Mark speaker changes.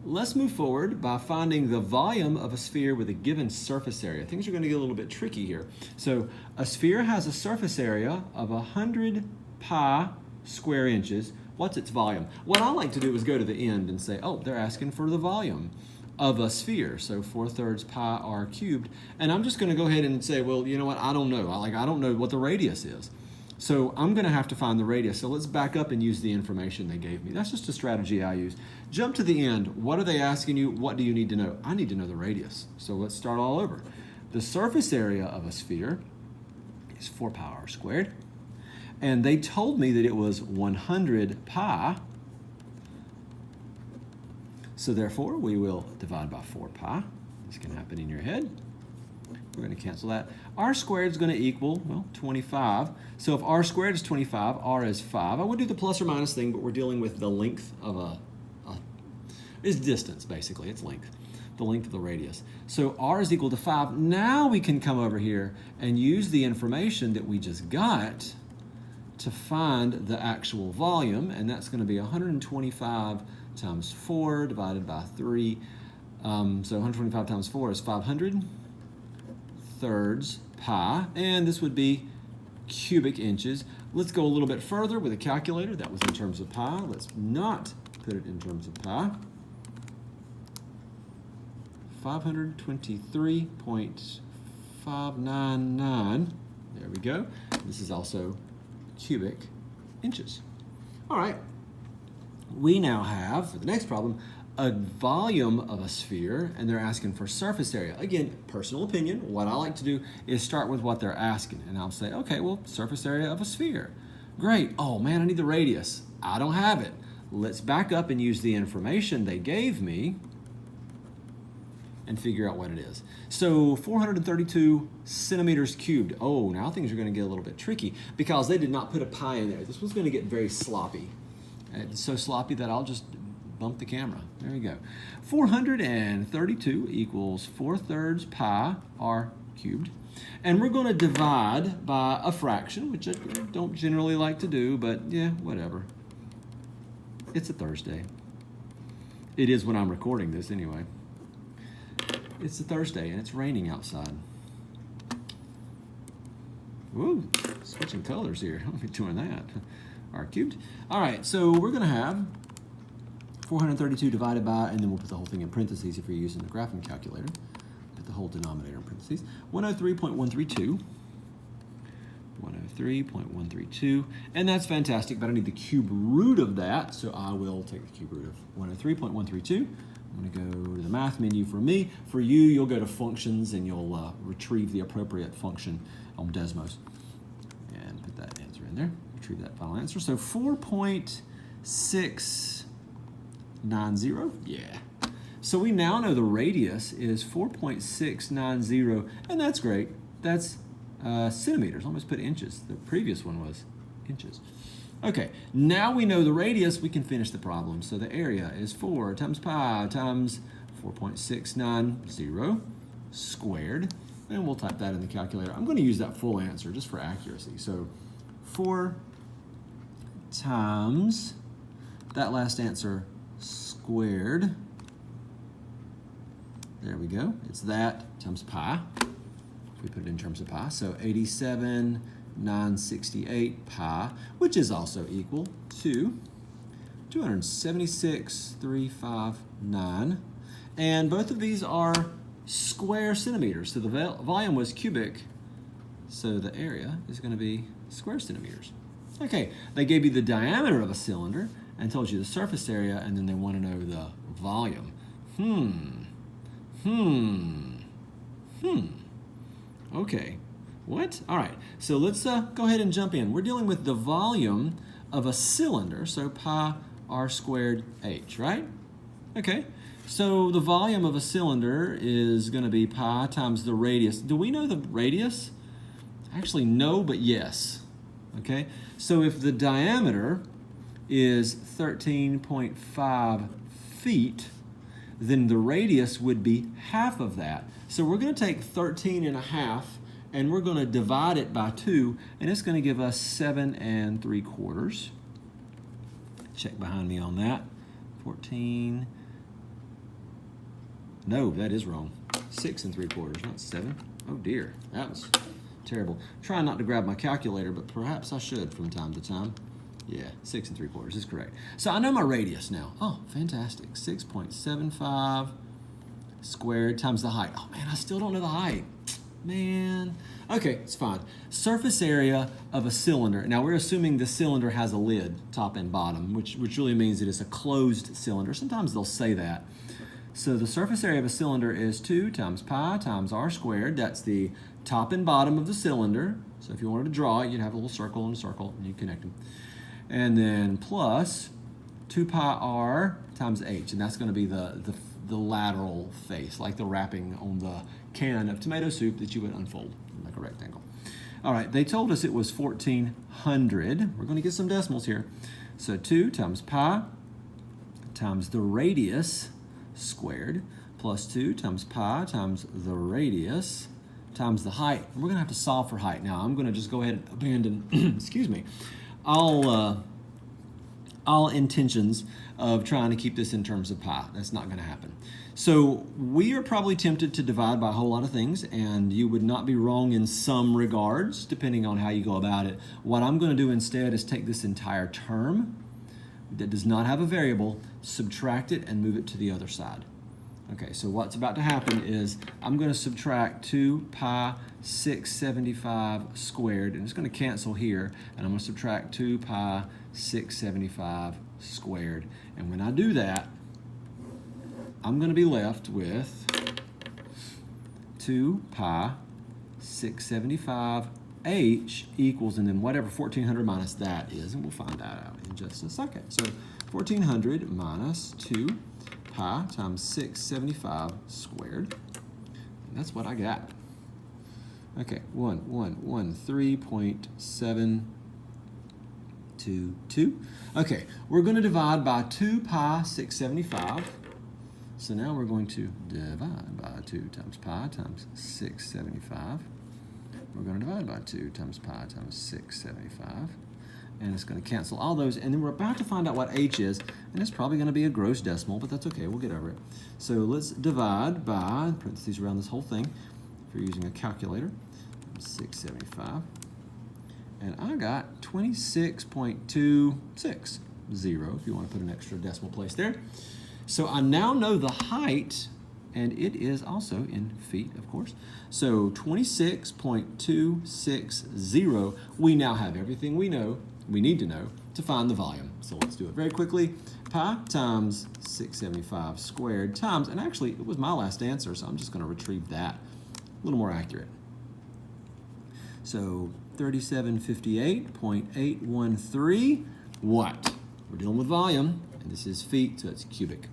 Speaker 1: let's move forward by finding the volume of a sphere with a given surface area. Things are going to get a little bit tricky here. So a sphere has a surface area of 100 pi square inches. What's its volume? What I like to do is go to the end and say, oh, they're asking for the volume of a sphere, so 4/3 pi r cubed. And I'm just going to go ahead and say, well, you know what? I don't know. I don't know what the radius is. So I'm going to have to find the radius. So let's back up and use the information they gave me. That's just a strategy I use. Jump to the end. What are they asking you? What do you need to know? I need to know the radius. So let's start all over. The surface area of a sphere is 4 pi r squared. And they told me that it was 100 pi. So therefore, we will divide by 4 pi. This can happen in your head. We're going to cancel that. R squared is going to equal, well, 25. So if R squared is 25, R is 5. I would do the plus or minus thing, but we're dealing with the length of it's distance, basically. It's length, the length of the radius. So R is equal to 5. Now we can come over here and use the information that we just got to find the actual volume, and that's going to be 125 times 4 divided by 3. So 125 times 4 is 500 thirds pi, and this would be cubic inches. Let's go a little bit further with a calculator. That was in terms of pi. Let's not put it in terms of pi. 523.599. There we go. This is also cubic inches. All right. We now have, for the next problem, a volume of a sphere, and they're asking for surface area. Again, personal opinion. What I like to do is start with what they're asking, and I'll say, okay, well, surface area of a sphere. Great. Oh, man, I need the radius. I don't have it. Let's back up and use the information they gave me and figure out what it is. So 432 centimeters cubed. Oh, now things are going to get a little bit tricky because they did not put a pi in there. This was going to get very sloppy. It's so sloppy that I'll just bump the camera. There we go. 432 equals 4/3 pi r cubed. And we're going to divide by a fraction, which I don't generally like to do, but yeah, whatever. It's a Thursday. It is when I'm recording this anyway. It's a Thursday and it's raining outside. Woo, switching colors here. I'll be doing that. R cubed. All right, so we're going to have 432 divided by, and then we'll put the whole thing in parentheses if you're using the graphing calculator. Put the whole denominator in parentheses. 103.132. 103.132. And that's fantastic, but I need the cube root of that, so I will take the cube root of 103.132. I'm going to go to the math menu for me. For you, you'll go to functions and you'll retrieve the appropriate function on Desmos. And put that answer in there. Retrieve that final answer. So 4.690. Yeah. So we now know the radius is 4.690, and that's great. That's centimeters. Almost put inches. The previous one was inches. Okay, now we know the radius, we can finish the problem. So the area is 4 times pi times 4.690 squared. And we'll type that in the calculator. I'm going to use that full answer just for accuracy. So 4 times that last answer squared. There we go. It's that times pi. If we put it in terms of pi. So 87,968 pi, which is also equal to 276,359. And both of these are square centimeters. So the volume was cubic, so the area is going to be square centimeters. Okay, they gave you the diameter of a cylinder and told you the surface area, and then they want to know the volume. Okay, what? All right, so let's go ahead and jump in. We're dealing with the volume of a cylinder, so pi r squared h, right? Okay, so the volume of a cylinder is going to be pi times the radius. Do we know the radius? Actually, no, but yes. Okay, so if the diameter is 13.5 feet, then the radius would be half of that. So we're going to take 13.5 and we're going to divide it by 2, and it's going to give us 7 3/4. Check behind me on that. 14 No, that is wrong. 6 3/4, not 7. Oh dear, that was terrible. Trying not to grab my calculator, but perhaps I should from time to time. Yeah, 6 3/4 is correct. So I know my radius now. Oh, fantastic. 6.75 squared times the height. Oh man, I still don't know the height. Man. Okay, it's fine. Surface area of a cylinder. Now we're assuming the cylinder has a lid, top and bottom, which really means that it's a closed cylinder. Sometimes they'll say that. So the surface area of a cylinder is 2 times pi times r squared. That's the top and bottom of the cylinder. So if you wanted to draw it, you'd have a little circle and a circle, and you connect them. And then plus 2 pi r times h, and that's going to be the lateral face, like the wrapping on the can of tomato soup that you would unfold like a rectangle. All right, they told us it was 1400. We're going to get some decimals here. So 2 times pi times the radius squared plus 2 times pi times the radius times the height. We're going to have to solve for height. Now, I'm going to just go ahead and abandon, excuse me, all intentions of trying to keep this in terms of pi. That's not going to happen. So we are probably tempted to divide by a whole lot of things, and you would not be wrong in some regards, depending on how you go about it. What I'm going to do instead is take this entire term that does not have a variable, subtract it, and move it to the other side. Okay, so what's about to happen is I'm going to subtract 2 pi 675 squared, and it's going to cancel here, and I'm going to subtract 2 pi 675 squared. And when I do that, I'm going to be left with 2 pi 675 h equals, and then whatever 1400 minus that is, and we'll find that out in just a second. So 1400 minus 2 pi times 675 squared, and that's what I got. Okay, 3.722. Okay, we're going to divide by 2 pi 675. So now we're going to divide by 2 times pi times 675. We're going to divide by 2 times pi times 675. And it's going to cancel all those. And then we're about to find out what h is. And it's probably going to be a gross decimal, but that's okay. We'll get over it. So let's divide by, parentheses around this whole thing, if you're using a calculator, 675. And I got 26.260, if you want to put an extra decimal place there. So I now know the height, and it is also in feet, of course. So 26.260. We now have everything we need to know to find the volume. So let's do it very quickly. Pi times 675 squared times, and actually it was my last answer, so I'm just going to retrieve that. A little more accurate. So 3758.813. What? We're dealing with volume, and this is feet, so it's cubic.